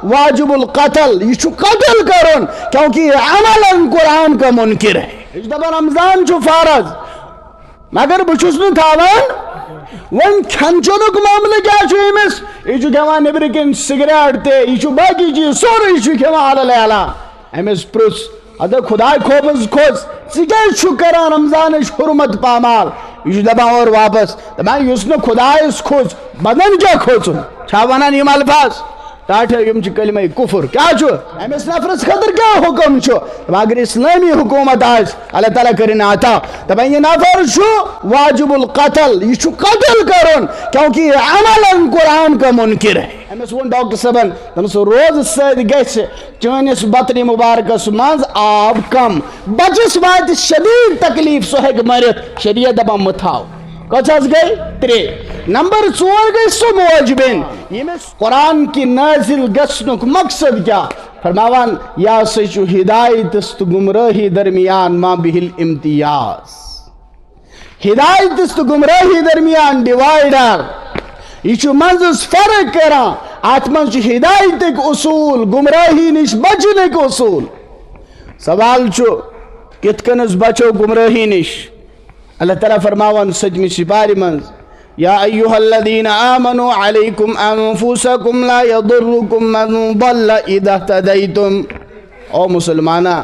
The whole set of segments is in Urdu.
واجب القتل یہ قتل کرن کیونکہ یہ عملاً قرآن کا منکر ہے. دپان رمضان فرض مگر بچس نا تھاوان ون کھن چونک معاملہ کیا امس یہ کھان نبر کن سگریٹ یہ باقی چیز سورے کھان علی اعلیٰ امس پرس ادا خدا خوفس کھوز ثہ کران رمضان حرمت پامال یہ دپان اور واپس دپان اس نا خدایس کھوز بدن کیا کھوژن چھا ونان یم الفاظ ٹاٹھے یم کلمہ کفر کیا امس نفرس خاطر کیا حکم اگر اسلامی حکومت آس اللہ تعالیٰ کرن عطا دپان یہ نفر واجب القتل یہ قتل کرن کیونکہ یہ عملاً قرآن کا منکر ہے. امس ون ڈاکٹر صاحبن دمس روز ست گھس چانس بطنی مبارکس مز آب کم بچس وات شدید تکلیف سہ ہیک مرت شریعت دپان متھاو کچھ گئی 3 نمبر 4 گئی سو موجبین یمس قرآن کی نازل گسنک مقصد کیا فرماوان یا سچو ہدایت است گمراہی درمیان ما بہل امتیاز ہدایت است گمراہی درمیان ڈیوائیڈر یہ منزس فرق کران ات من ہدایت اصول گمراہی نش بچنے اصول. سوال کت کنس بچو گمراہی نش اللہ تعالیٰ فرماوان سجم سپاری منز یا ایوہ الذین آمنوا علیکم انفسکم لا یضرکم من ضل اذا اہتدیتم. او مسلمانا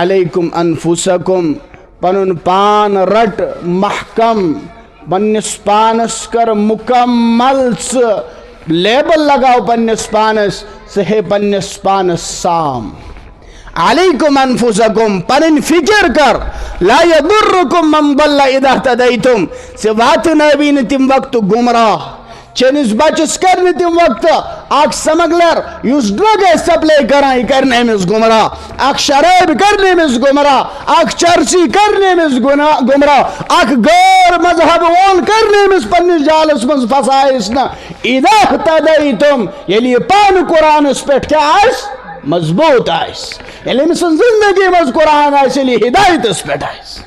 علیکم انفسکم پنن پان رٹ محکم پنس پانس کر مکمل لیبل لگاو پنس پانس سہے پنس پانس سام علیکم انفسکم پنن فکر کر لا یضرکم من ضل اذا اہتدیتم سے وات نبین تم وقت گمراہ چنس بچس کرنے تم وقت اک سمگلر یس ڈرگ سپلائی کران یہ کرنے مز گمراہ اک شراب کرنے مز گمراہ اک چرسی کرنے مز گمراہ اک غیر مذہب وول کرنے مز پنس جالس مز فسائس نا اذا اہتدیتم یلی پان قرآن اس پہ کیا آئس مضبوط آئس یلی مثل زندگی مز قرآن آئس یلی ہدایت اس پہ آئس.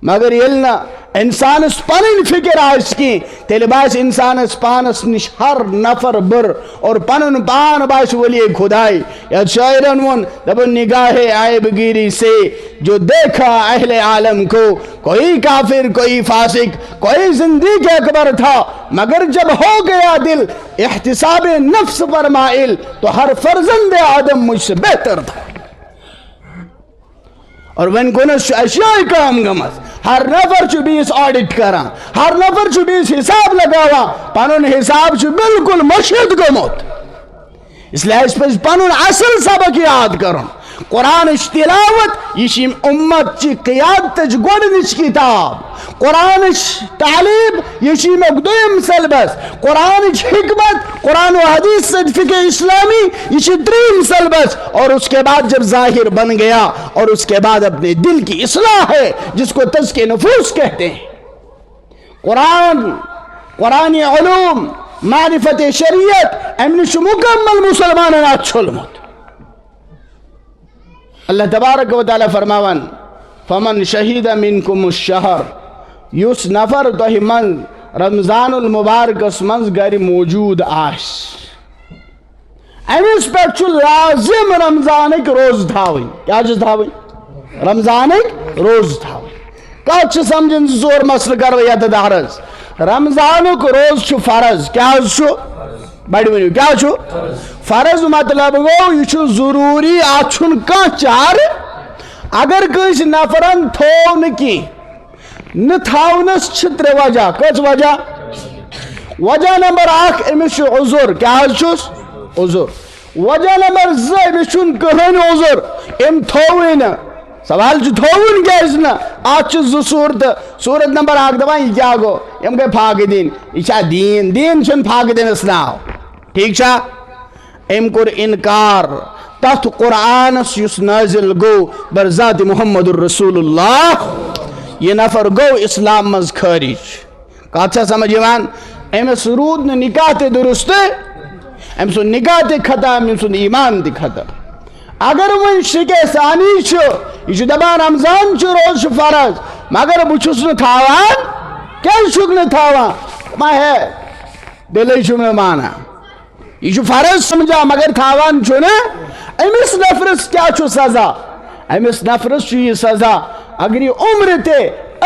مگر یلنا انسان اس پنن فکر آئس کی تیل باس انسان اس پانس نش ہر نفر بر اور پنن پان باس ولی خدای یا شاعرن ون دبن نگاہ عیب گیری سے جو دیکھا اہل عالم کو کوئی کافر کوئی فاسق کوئی زندگی اکبر تھا مگر جب ہو گیا دل احتساب نفس پر مائل تو ہر فرزند آدم مجھ سے بہتر تھا. اور ون کنس اشیاء کام گمس ہر نفر چھ بیس آڈٹ کران ہر نفر چھ بیس حساب لگاوا پنن حساب چھ بالکل مشہد گمت اس لئے اس پر پنن اصل سبق یاد کرن قرآن تلاوت یہ امت چی قیادت گوڑنچ کتاب قرآن تعلیم یہ مقدم سلبس قرآن حکمت قرآن و حدیث صدفق اسلامی یہ دریم سلبس اور اس کے بعد جب ظاہر بن گیا اور اس کے بعد اپنے دل کی اصلاح ہے جس کو تزکیہ نفوس کہتے ہیں. قرآن علوم معرفت شریعت امنش مکمل مسلمانات چھلمت. اللہ تبارک و تعالی فرماون فمن شہید منکم الشہر یس نفر توہی من رمضان المبارک اس منز گر موجود آس امیس پر چھو لازم رمضانک روز تھاوئی کیا چیز تھاوئی رمضانک روز تھاوئی کچھ سمجھن زور مسئلہ کرویت دارز رمضانک روز چھو فرض کیا چھو بڑی ونیو کیا چھو فرض مطلب گو یہ چھو ضروری آچھن کا چار اگر کس نفرن تھون کی نتھاونس چھتر وجہ کس وجہ وجہ نمبر 1 امس عذر کیا چھوس عذر وجہ نمبر 2 امس کہن عذر ام تھوین سوال چھو تھوین کیا اس نا آچ زو صورت نمبر 1 دبائیں یہ کیا گو یم گئے پھاک دین یہ چھا دین چھن پھاک دین اسناو ٹھیک چھا ام کر انکار تحت قرآن یس نازل گو بر ذات محمد الرسول اللہ یہ نفر گو اسلام مز خارج کاتھا سمجھ ایمان امس رود نے نکاح تے درست امس نکاح تے ختم امس ایمان تے ختم. اگر وہ شکے ثانی چھو یہ دبان رمضان چھو روز فرض مگر بچھس نہ تھاوان کیا شک نہ تھاوان ما ہے دلی چھو میں مانا یہ فرض سمجھا مگر تھاوان چھو نا امس نفرس کیا چھو سزا امس نفرس چھو یہ سزا اگر یہ عمر تے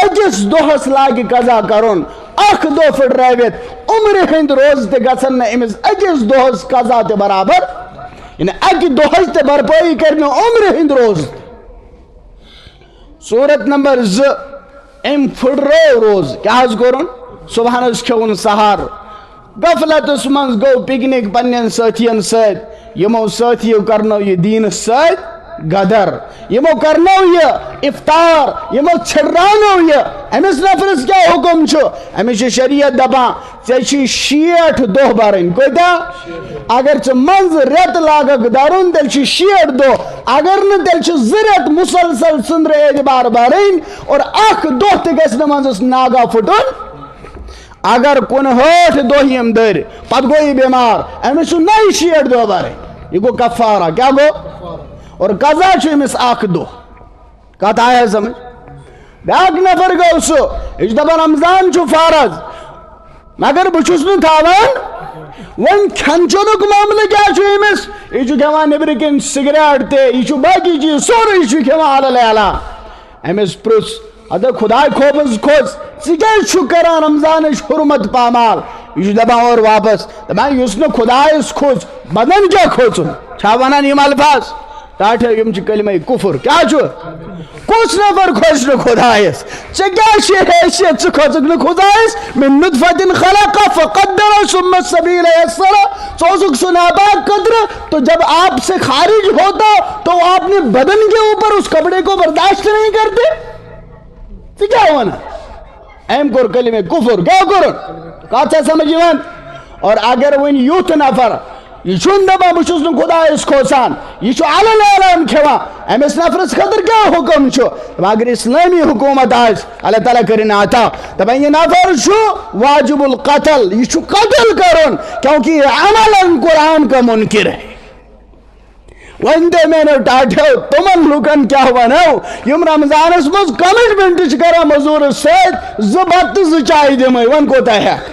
اکس دہس لاگہ قضا کرن اخ دہ پھٹرٲوِتھ عمر ہند روز تے گژھن نہ امس اکس دہس قضا تے برابر یعنی اکہ دہچ تے بھرپٲیی کرنہ عمر ہند روز صورت نمبر 2 ام پھٹرٲو روز کیا حظ کوٚرُن صبحنس کھیوٚن سحر غفلتس منٛز گوٚو پکنک پننٮ۪ن سٲتھین سۭتۍ یمو سٲتھیو کرنو یہ دیٖنس سۭتۍ غدر یمو کرنو یہ افطار یمو چھڑرانو یہ امس نفرس کیا حکم چھو امس شریعت دپان ژےٚ چھی 60 دۄہ برٕنۍ کوٗتاہ اگر ژٕ منٛزٕ رٮ۪تہٕ لاگکھ درُن تیٚلہِ چھی 60 دۄہ اگر نہٕ تیٚلہِ چھِ 2 رٮ۪تھ مسلسل ژٔنٛدرٕ اعتبار برٕنۍ اور اکھ دۄہ تہِ گژھِ نہٕ منٛزس ناگا پھُٹُن اگر 59 دۄہ یم دٔرۍ پتہٕ گوٚو یہِ بیمار امس چھُ نَیہِ 60 دۄہ برٕنۍ یہ گوٚو کفارہ کیا گوٚو اور قضا چھُ أمِس اکھ دۄہ کتھ آیا سمجھ بیاکھ نفر گوٚو سُہ یہِ چھُ دپان رمضان چھُ فرض مگر بہٕ چھُس نہٕ تھاوان وۄنۍ کھٮ۪ن چٮ۪نُک معاملہٕ کیٛاہ چھُ أمِس یہِ چھُ کھٮ۪وان نیٚبرٕ کِنۍ سگریٹ تہِ یہِ چھُ باقٕے چیٖز سورُے چھُ کھٮ۪وان حلال حلال أمِس پرُژھ ادا خداے خوفس کھوٚژ ژٕ کیٛازِ چھُکھ کران رمضانٕچ حرمت پامال یہ چھُ دپان اور واپس دپان یُس نہٕ خدایس کھوٚژ بدن کیٛاہ کھوژُن چھا ونان یِم الفاظ ٹاٹھے یم چھ کلمہ کفر کیا چھو کس نفر کھوژ نہ خدایس ژےٚ کیٛاہ چھے حیثیت ژٕ کھوژکھ نہٕ خدایس من نطفت خلق فقدر ثم السبیل یسر ژٕ اوسکھ سُہ ناپاک قطرہ تو جب آپ سے خارج ہوتا تو آپ اپنے بدن کے اوپر اس کپڑے کو برداشت نہیں کرتے ژٕ کیٛاہ ونان أمۍ کوٚر کلمہ کفر کیا کوٚرُن کتھ چھا سمجھ یِوان اور اگر وۄنۍ یُتھ نفر یہ چھُنہٕ دپان بہٕ چھُس نہٕ خدایس کھوژان یہ چھُ علل اعلان کھٮ۪وان أمِس نفرس خٲطرٕ کیٛاہ حُکم چھُ دپان اگر اسلٲمی حکومت آسہِ اللہ تعالیٰ کٔرِنۍ عطا دپان یہ نفر چھُ واجب القتل یہ چھُ قتل کرُن کیونکہ یہ عملاً قرآن کا منکر ہے وۄنۍ دے میانیو ٹاٹھیو تمن لُکن کیٛاہ ونو یم رمضانس منٛز کمٹمنٹ چھِ کران مزوٗرس سۭتۍ 2 بتہٕ تہٕ 2 چایہِ دِمے وۄنۍ کوتاہ ہٮ۪کھ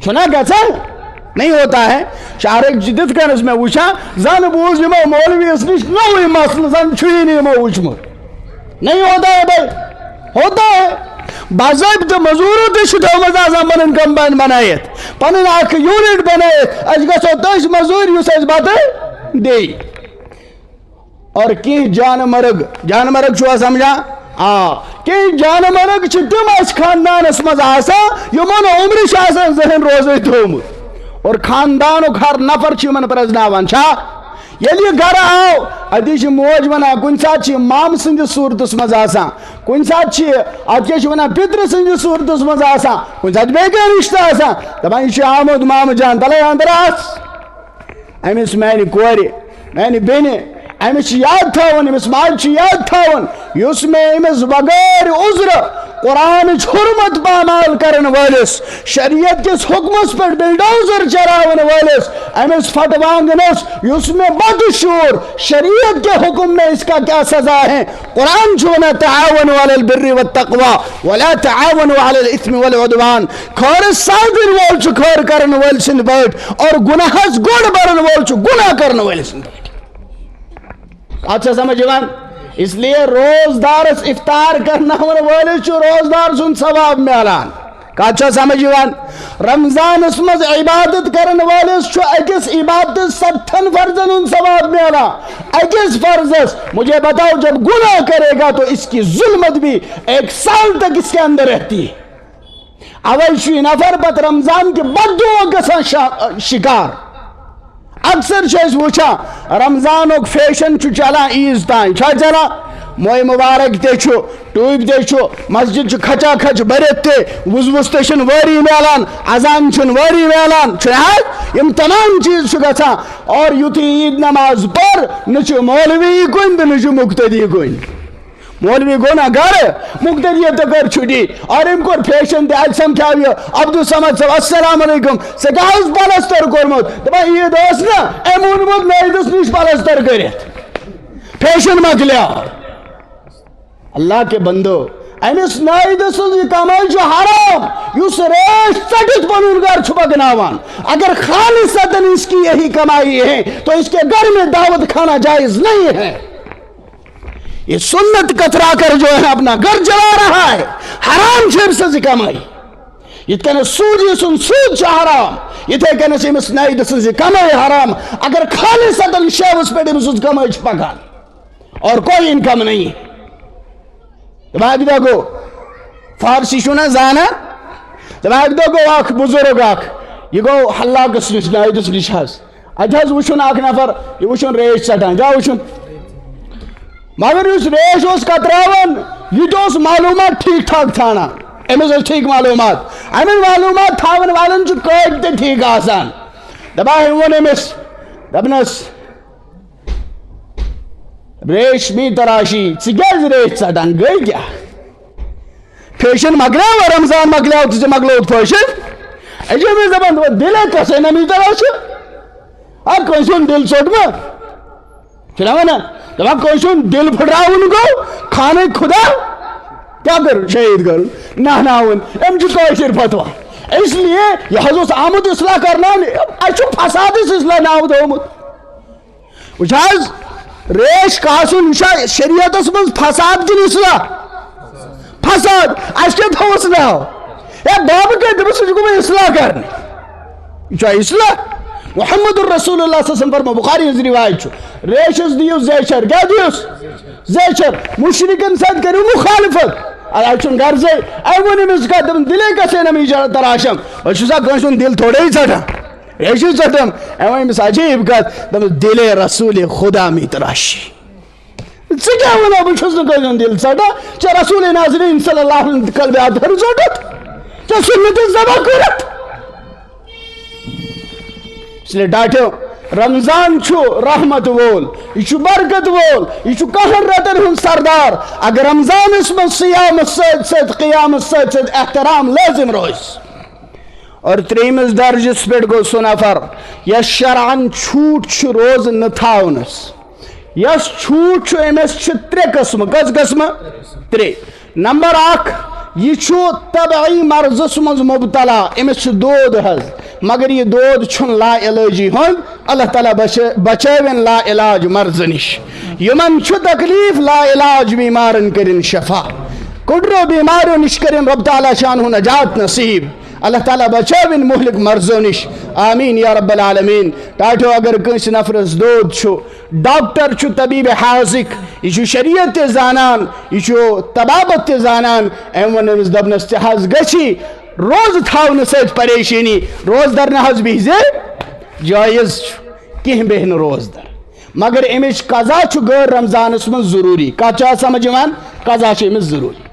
چھُنا گژھان نہیں ہوتا ہے شارک جدت کنس میں وچھا زن بوز یمو مولویس نش نوے مسئلہ زن چھوئی نہیں یمو وچھمت نہیں ہوتا ہے بھائی ہوتا ہے باضابطہ مزورو تہ چھ تھومت آسان پنن کمپاین بنائیت پنن اکھ یونٹ بنائیت اس گژھو تس مزور یس اس بتہ دی اور کی جان مرگ چھو سمجھا کہ جانورک چھ تم اس خاندانس مز آسان یمن عمرش آسان ذہن روزے تھومت اور خاندانک ہر نفر چھ پرزناوان چھا یل یہ گھر آو ادی موج ونان کن سات مام سندس صورتس مز آسان کن سات ات کیا ونان پتر سندس صورتس مز آسان کن سات بیٚیہِ رشتہ آسان دپان یہ آمد مام جان تلے اندر آس امس میانہ کورِ میانہ بیٚنہِ امس یاد تھاون امس ماج یاد تھاون یس میں امس بغیر عذر قرآن حرمت پامال کرن والس شریعت کس حکمس پر بلڈوزر چراون والس امس پھٹوانگنس یس میں بدشور شریعت کے حکم میں اس کا کیا سزا ہے قرآن چھونا تعاونوا علی البر والتقوی ولا تعاونوا علی الاثم والعدوان خور صادر وول چھ خور کرن وول سند پٲٹھۍ اور گناہس گوڑ برن وول چھ گناہ کرن وول سند پٲٹھۍ اچھا سمجھ یوان اس لیے روزدارس افطار کرنا وٲلِس چھُ روزدار سُنٛد ثواب میلان کتھ چھا سمجھ یوان رمضانس مز عبادت کرن وٲلِس چھُ أکِس عبادتس 70 فرضن ہُنٛد ثواب میلان أکِس فرضس مجھے بتاؤ جب گناہ کرے گا تو اس کی ظلمت بھی 1 سال تک اس کے اندر رہتی ہے اوے چھُ یہِ نفر پتہٕ رمضان کے بددعا گژھان شکار اکثر وچھان رمضانک فیشن چلان عیز تان چلان موئے مبارک تہ ٹوپ تہ مسجد کھچا کھچ برت تہ وز تہ واری میلان اذان واری میلان یم تمام چیز گژھان اور یتھی عید نماز پر نہ مولوی کن تو نہ مقتدی کن مولوی گو نا گھر مقتدی تو کر چھٹی اور ام کور فیشن تہ ات سمکھاو یہ عبدالصمد صاحب السلام علیکم سے کیا پلستر کورمت دپان عید ٲس نا ام اونمت نٲیدس نش پلستر کرت فیشن مکلیو اللہ کے بندو امس ناید سن کمائی حرام اس ریش ٹھٹ پن گھر پکنان. اگر خالصتاً اس کی یہی کمائی ہے تو اس کے گھر میں دعوت کھانا جائز نہیں ہے. یہ سنت کترا کر جو ہے اپنا گھر چلا رہا ہے حرام شیر سے کمائی. یہ سود سود حرام یہ امس ناید سن کمائی حرام. اگر خالصتاً شیوس پہ امس کمائی پکان اور کوئی انکم نہیں. دپان اک دہ گو فارسی چھو نا زانا دپان اک دہ گو اخ بزرگ اخ یہ گو حلاقس نش نایدس نش ات وچھن اخ نفر یہ وچھن ریش ژٹان کیا وچھن مگر اس ریش اس کتراون یہ تو معلومات ٹھیک ٹھاک تھانا امس ٹھیک معلومات امن معلومات تھاون والن قید تہ ٹھیک آسان. دپان وون امس دپنس ریشمی تراشی ژٕ ریش ژٹان گئی کیا فیشن مکلیو رمضان مکلیو تو مکلو فیشن اجے میں دپان دل کسے نمی تراش کنس دل ژوٹما چھنا ونان دپان کنس دل پھٹراون گو خانہ خدا کیا کر شہید کر نہناون ام کاشر فتوا. اس لیے یہ حض آمد اصلاح کرنا اچھ فساد اصلاح ناو تھومت وچھ ریش کاسن یہ شریعت من فساد کن اصلاح فساد اس کے تھوس ناو اے باب کے دمس گو اصلاح کرنے یہ اصلاح. محمد الرسول اللہ صلی اللہ علیہ وسلم فرما بخاری ہز روایت ریشس دیو زیچر کیا دیوس زیچر مشرکن ساتھ کرو مخالفت اچھن غرض اے ون امس کا دم دلے کسے نمی تراشم سا کنسن دل تھوڑے ہی ژٹان ریشی ژٹم اے ون امس عجیب کت دم دل رسول خدا می تراشی ژٕ کیٛاہ ونان بہٕ چھُس نہٕ کنسن دل ژٹان ژےٚ رسول ناظرین صلی اللہ علیہ وسلم قلبِ اطہر ژوٹُتھ ژےٚ سنتس ذبح کٔرتھ. اس لیے ڈاٹو رمضان چھو رحمت وول یہ برکت وول یہ کہر رتن ہند سردار. اگر رمضان اس من سیام ست ست قیام ست ست احترام لازم روز. اور تریمس درجس پہ گو سہ نفر یس شرعن چھوٹ چھ روز نہ تھاونس. یس چھوٹ چھ امس چھ ترے قسم کس قسم ترے. نمبر اخ یہ طبعی مرضس مز مبتلا امس دود حض مگر یہ دود چھن لا علاجی ہند اللہ تعالیٰ بچاوین لا علاج مرض نش. یمن چھ تکلیف لا علاج بیمارن کرن شفا کڈرو بیماروں نش کرن رب تعالیٰ شان نجات نصیب. اللہ تعالیٰ بچاوین مہلک مرضوں نش آمین یا رب العالمین. ٹاٹو اگر کنس نفرس دود چھو ڈاکٹر چھو طبیب حاذق یہ شریعت زانان یہ طبابت زانان ام ونس دپنس تہ گچھی روز تھاون ست پریشانی روز در نہ بہز جائز کہیں بہن روز در مگر امچ قضا غیر رمضانس من ضروری کت سمجھ قضا امس ضروری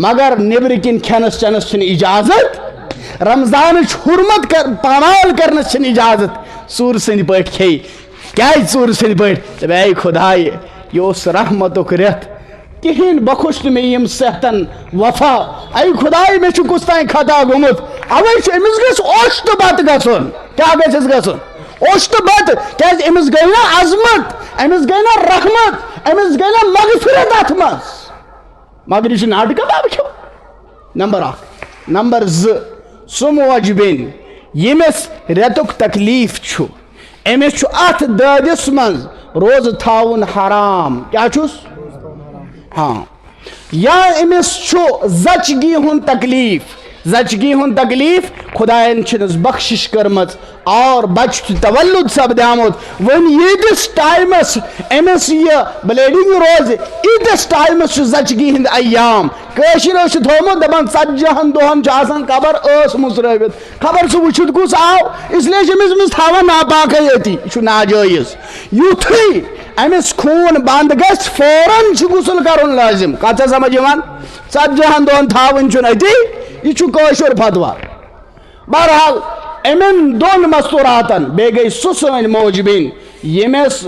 مگر نبر کن کھینس چنس اجازت رمضان حرمت پامال کرنس اجازت سور سند پہ کھی کیا ژور سند پہ اے خدائے یہ رحمتک رت کہین بخش میں یم صحتن وفا اے خدائے میں کس تین خطا گومت اوے امس گھس اوشت بت گھن کیا گھس گھن اوشت بت کیا امس گئی نا عظمت امس گئی نا رحمت امس گئی نا مغفرت ات مز مگر یہ ناٹک وچو. نمبر اخ. نمبر ز سم وجبین یمس ریتک تکلیف چھو امس ات دادس مز روز تھاون حرام کیا چھس ہاں یا امس زچگی ہن تکلیف زچگی ہن تکلیف خدائن چھنس بخشش کرمت اور بچ تولد سپدیامت ون یتس ٹائمس امس یہ بلیڈنگ روز یتس ٹائمس زچگی ہند ایام کشر تھومت دپان 40 دہن آسان خبر اس مسرت خبر سہ وچت کس آو اس لیے امس مز تھاوان ناپاکی یتی یہ ناجائز. یتھے امس خون بند گھس فوراً غسل کرن لازم کت سمجھ 40 دہن تھاون اتی یہ کاشر فتوا. بہرحال امن دون مستوراتن بے گئی سہ سن موجبین یمس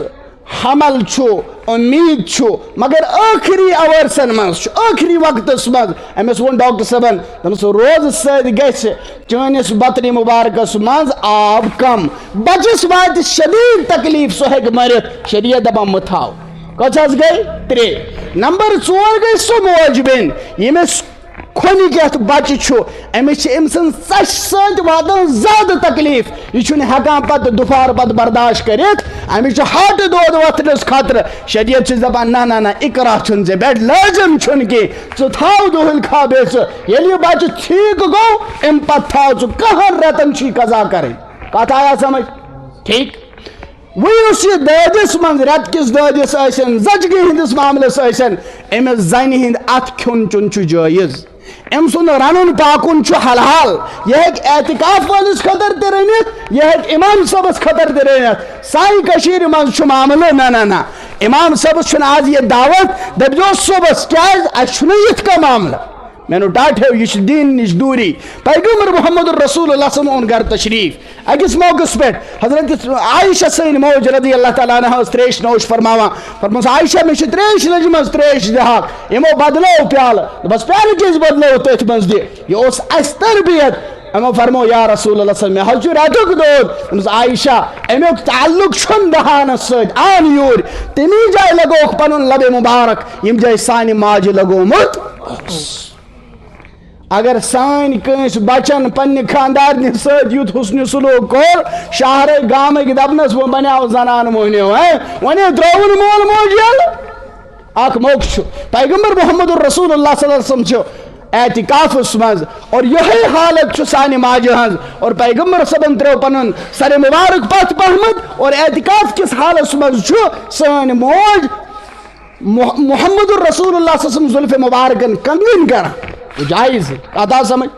حمل چھو امید چھو مگر آخری اورسن مز آخری وقتس مز امس ون ڈاکٹر صاحبن دمس روز ست گھس چانس بطن مبارکس مز آب کم بچس وات شدید تکلیف سہ ہیک مرت شریعت دپان مت تھاو کت گئی 3. نمبر 4 گئی سو موج بین یمس کھونی کیت بچہ چھو امس ام سن ژش سۭتۍ واتان زیادہ تکلیف یہ چھُنہٕ ہٮ۪کان پتہٕ دُپھار پتہٕ برداشت کٔرِتھ امس چھُ ہاٹہٕ دود وۄتھنس خطرٕ شریعت چھُ دپان نہ نہ نہ اقرا چھُنہٕ ژےٚ پٮ۪ٹھ لٲزم چھُنہٕ کینٛہہ ژٕ تھاو دۄہلہِ کھابے ژٕ ییٚلہِ یہِ بچہ ٹھیٖک گوٚو امہِ پتہٕ تھاو ژٕ 10 رٮ۪تن چھُے قضا کرٕنۍ کتھ آیا سمجھ ٹھیک وس یہ دٲدِس منٛز رٮ۪تہٕ کِس دٲدِس ٲسِن زچگی ہٕنٛدِس معاملس ٲسِن أمِس زنہِ ہٕنٛدۍ اَتھٕ کھیوٚن چیوٚن چھُ جٲیز أمۍ سُنٛد رنُن پاکُن چھُ حلال یہِ ہیٚکہِ اعتکاف وٲلِس خٲطرٕ تہِ رٔنِتھ یہِ ہیٚکہِ اِمام صٲبس خٲطرٕ تہِ رٔنِتھ سانہِ کٔشیٖرِ منٛز چھُ معاملہٕ نہ نہ نہ اِمام صٲبس چھُنہٕ آز یہِ دعوت دٔپۍزیوس صُبحس کیٛازِ اَسہِ چھُنہٕ یِتھ کٔنۍ معاملہٕ میں نے ٹاٹھو یہ دین نش دوری پیغمبر محمد رسول اللہ صلی اللہ علیہ وسلم گھر تشریف اکس موقع پہ حضرت عائشہ سین موج رضی اللہ تعالیٰ عنہ تریش نوش فرماس عائشہ میں تریش لجم تریش دہاک یمو بدلو پیالہ بس پیالہ کیس بدلو تھی مز یہ اس تربیت امو فرمو یا رسول اللہ صلی اللہ علیہ وسلم رتک دود عائشہ امیک تعلق چھن دہانس ست آن یور تمی جائے لگوک پنن لب مبارک یم جائے سانی ماج لگومت اگر سان کنس بچن پنہ خاندارن ست یوت حسن سلوک کور شہر گامک دپنس وہ بنیو زنان موہنیو ون ترون مول موج یل اخ موقع پیغمبر محمد رسول اللہ صلی اللہ علیہ وسلم اعتکافس مز اور یہی حالت سانہ ماجہ ہز اور پیغمبر صبن ترو پن سر مبارک پت پہمت اور اعتکاف کس حالت مز سان موج محمد الرسول اللہ صلی اللہ علیہ وسلم زلف مبارکن کنگن کران جائز آتا سمجھ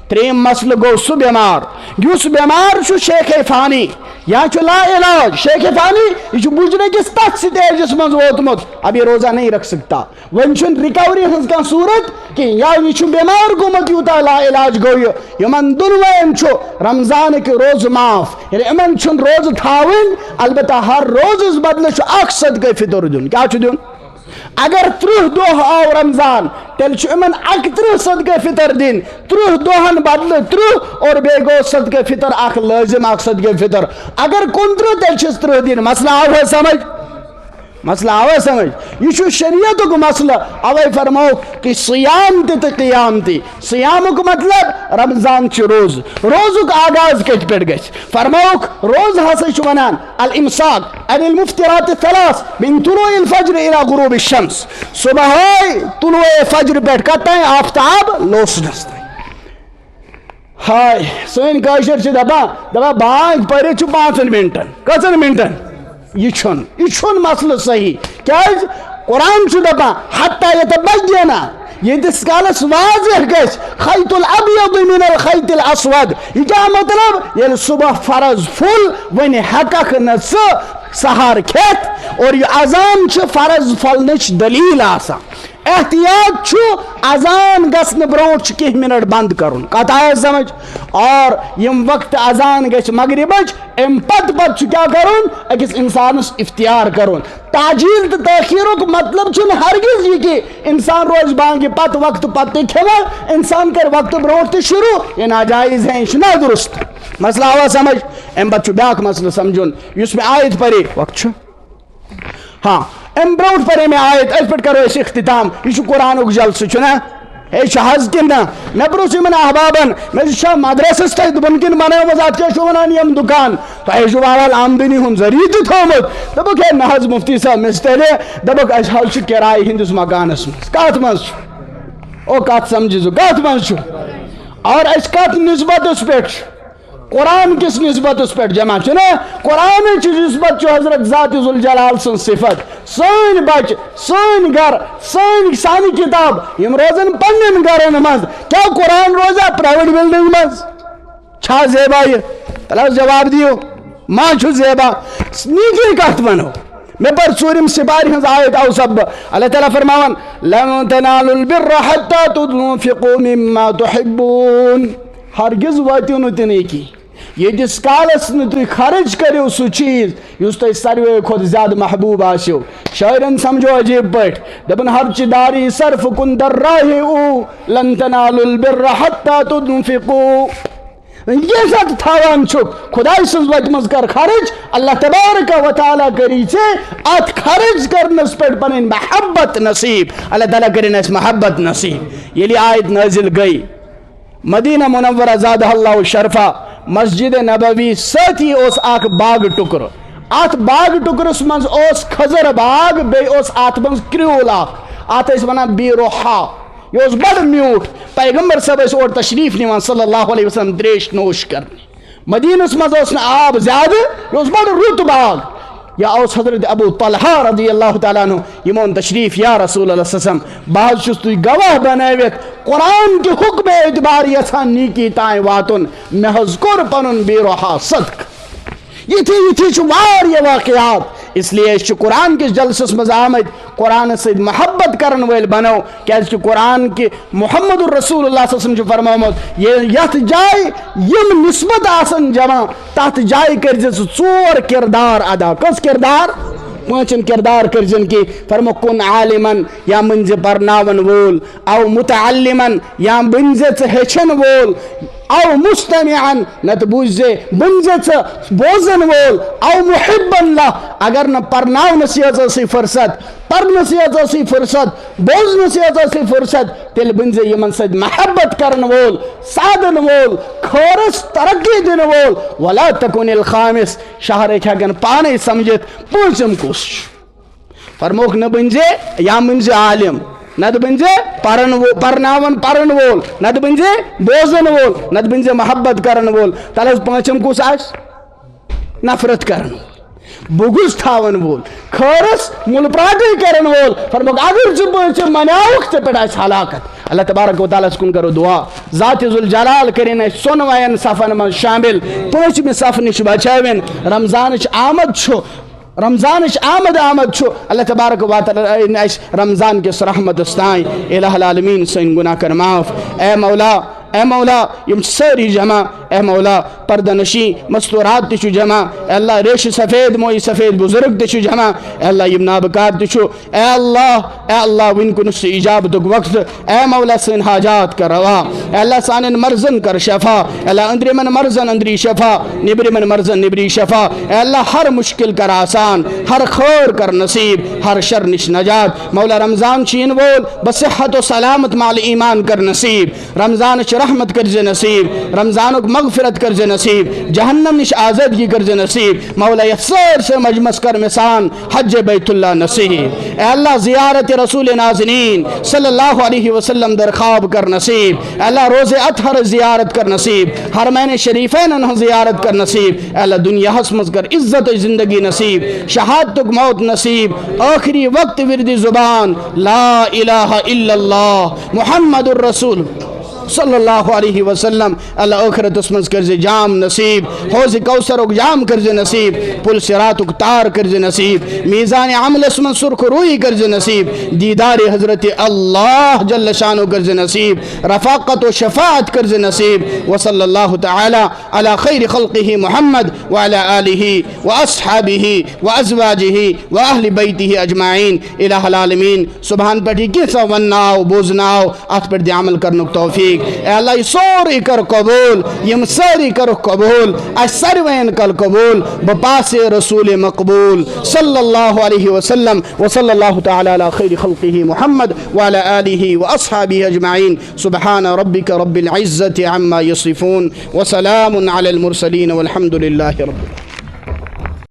تریم مسئلہ گو سو بیمار یس بیمار چھو شیخ فانی یا چھو لا علاج شیخ فانی یہ چھو بجنے کس تک سٹیجس منز ووتمت اب یہ روزہ نہیں رکھ سکتا ون چھن ریکوری ہنس کا صورت کہ یا یہ چھو بیمار گومت یوتا لا علاج گو یمن دنوائن چھو رمضان کے روز معاف یعنی امن چھن روز تھاون البتہ ہر روز اس بدلے چھو اخ صدقہ فطر دن کیا چھو دن اگر 30 دہ آو رمضان تیل امن 31 صدقہ فطر دن 30 دہن بدل 30 اور بے گو صدقہ فطر اخ لازم اخ صدقہ فطر اگر 29 تیل 30 دن مسئلہ آو ہے سمجھ مسئلہ آوے سمجھ یہ شریعت کو مسئلہ اوے فرمو کہ سیام تی قیام تی سیام کو مطلب رمضان چھ روز روز کا آغاز کت پہ گھ فرمو روز ہسا ونان الامساک عن المفترات الثلاث من طلوع الفجر الى غروب الشمس صبح طلوع فجر پہ کتیں آفتاب لوسنس ہائے سین کاشر دپا بانگ پڑھ 5 منٹن کتن منٹن یہ چھن مسئلہ صحیح کیا قرآن چھو دپا حتی یتبینا یہ دس کالس واضح گیس خیط الابیض من الخیط الاسود یہ کیا مطلب یہ صبح فرض فل ونی حقق نس سہار کھیت اور یہ اذان چھ فرض فلنچ دلیل آسا احتیاط چھو اذان گسن برونٹ کی منٹ بند کرن کت آیا سمجھ اور یم وقت اذان گھ مغربچ ام پت چھو کیا کرن اکس انسانس افتیار کرن تاجیل تو تاخیر کو مطلب چھن ہرگز یہ کہ انسان روز بانگی پت وقت پت کھوا انسان کر وقت برونٹ شروع یہ ناجائز ہے یہ درست مسئلہ آوا سمجھ ام پت بیاکھ مسئلہ سمجھن اس میں آیت پری وقت چھو ہاں ام برونٹ پڑے میں آیت اس پر کرو اس اختتام یہ قرآن جلسہ چھنا اے شہز کن میں پروسی من احبابن میں شاہ مدرسس تہ بنکن بنو مزات کیا شو ونان یم دکان تہ جو والا آمدنی ہن ذریعہ تہ تھومت دبک ہے نحز مفتی صاحب مستلے دبک اس حال چھ کرائے ہندس مکانس کات مز او کات سمجھو کات مز اور اس کات نسبت اس پہ قرآن کس نسبت اس پہ جمع چھنا قرآن چھ نسبت چھ حضرت ذات ذوالجلال سن صفت سن بچ سن گھر سانی کتاب یم روزن پنن گھرن مز کیا قرآن روزہ پرائیویٹ بلڈنگ مز چھا زیبا یہ تلا جواب دیو ماں چھو زیبا نیکی کہت منو میں پر سورم سپاری ہنز آیت او سب اللہ تعالیٰ فرماون لن تنالوا البر حتى تنفقوا مما تحبون ہرگز واتیو نتی نیکی یہ جس کالس نتی خرچ کریو سو چیز یس تو سروے خود زیادہ محبوب آسیو شاعرن سمجھو عجیب پٹ دبن ہرچ داری صرف کن در راہ او لن تنالوا البر حتى تنفقوا عزت تھاوان چھک خدای سنز وت مز کر خرچ اللہ تبارک و تعالیٰ کری ات خرچ کرنس پہ پن محبت نصیب اللہ تعالیٰ کرن اس محبت نصیب یلی آیت نازل گئی مدینہ منورہ زادہ اللہ شرفہ مسجد نبوی ساتھی اس آکھ باغ ٹکر ات باغ ٹکرس منز اس خضر باغ بے اس آت منز کریول آت اس ونا بی روحا یہ اس بڑ میوٹ پیغمبر صاحب اس اور تشریف نیوان صلی اللہ علیہ وسلم دریش نوش کرنے مدینہ منز اس آب زیادہ یہ اس بڑ رت باغ یا اوس حضرت ابو طلحہ رضی اللہ تعالیٰ عنہ یمون تشریف یا رسول اللہ صلی اللہ علیہ وسلم بعض چھس تُہۍ گواہ بنٲوِتھ قرآن کے حکم اعتبار یژھان نیکی تائیں واتن مےٚ حظ کوٚر پنُن بے روحا صدق یتھی چھُ واریاہ واقعات اس لیے قرآن کس جلسس مز آمد قرآن سید محبت کرن ول بنو کہ قرآن کی محمد الرسول اللہ صلی اللہ علیہ وسلم فرمومت یت جائے یم نسبت آسن جمع تات جائے کرز ژور کردار ادا کس کردار پانچن کردار کرزن کی فرمو کن عالمن یا منز پرناون وول او متعلمن یا منز ہچن وول او مستمعن نت بوزے منز بوزن وول او محبن لہ اگر نہ پرناونس سی فرصت پرنس سی فرصت بوزنس سی فرصت تیل بنزے یمن سد محبت کرن وول سادن وول خورس ترقی دن وول ولا تکن الخامس شہر ہیکن پانے سمجھت پونچم کس فرموک نہ بنزے یا منزے عالم نت بنزے پرناون پرن وول نت بنزے بوزن وول نت بنزے محبت کرن وول تلس پانچم کس آس نفرت کرن وول بغض تھاون وول خورس مل پراٹی کرن وول فرموک اگر ژٕ مناوک ژے پٮ۪ٹھ آسہِ ہلاکت اللہ تبارک و تعالیٰ کن کرو دعا ذات ذوالجلال کرن اَسہِ ژۄنوَیَن صفن منٛز شامل پٲنٛژمہِ صف نِش بچٲوِن رمضانٕچ آمد چھُ رمضانش آمد چھو اللہ تبارک و تعالی اس رمضان کس رحمت استائیں الہ العالمین سین گناہ کر معاف اے مولا یم ساری جمع اے مولا پردہ نشی مستورات تشو جمع اے اللہ ریش سفید موئی سفید بزرگ تشو جمع اے اللہ یم نابکات تشو اے اللہ ون کنس اجابتک وقت اے مولا سین حاجات کر روا اے اللہ سانن مرزن کر شفا اے اللہ اندری من مرزن اندری شفا نبری من مرزن نبری شفا اے اللہ ہر مشکل کر آسان ہر خور کر نصیب ہر شر نش نجات مولا رمضان چین وول بصحت و سلامت مال ایمان کر نصیب رمضان رحمت کرز نصیب رمضانک مغفرت کرز نصیب جہنم نش آزادگی کرز نصیب مولا یسر سے مجمس کر مسان حج بیت اللہ نصیب اے اللہ زیارت رسول نازنین صلی اللہ علیہ وسلم در خواب کر نصیب اے اللہ روز اطہر زیارت کر نصیب حرمین شریفین انہ زیارت کر نصیب اے اللہ دنیا حسمز کر عزت زندگی نصیب شہادتک موت نصیب آخری وقت ورد زبان لا الہ الا اللہ محمد الرسول صلی اللہ علیہ وسلم اللہ آخرت اسمز کرز جام نصیب حوض کوثرک جام کرز نصیب پل صراطک تار کرز نصیب میزان عمل اسمز سرخ روئی کرز نصیب دیدار حضرت اللہ جل شانو کرز نصیب رفاقت و شفاعت کرز نصیب وصلی اللہ تعالی علی خیر خلقہ محمد وعلی آلہ واصحابہ وازواجہ واہل بیتہ اجمعین الہ العالمین سبحان پٹھی کیسا ونناو بوزناو ات پر دی عمل کرنک توفیق اے اللہ یہ سوری کر قبول یم ساری کر قبول اے سروین کل قبول بپاس رسول مقبول صلی اللہ علیہ وسلم وصلی اللہ تعالی علی خیر خلقہ محمد وعلی آلہ واصحابہ اجمعین سبحان ربک رب العزت عما یصفون وسلام علی المرسلین والحمد للہ رب العالمین.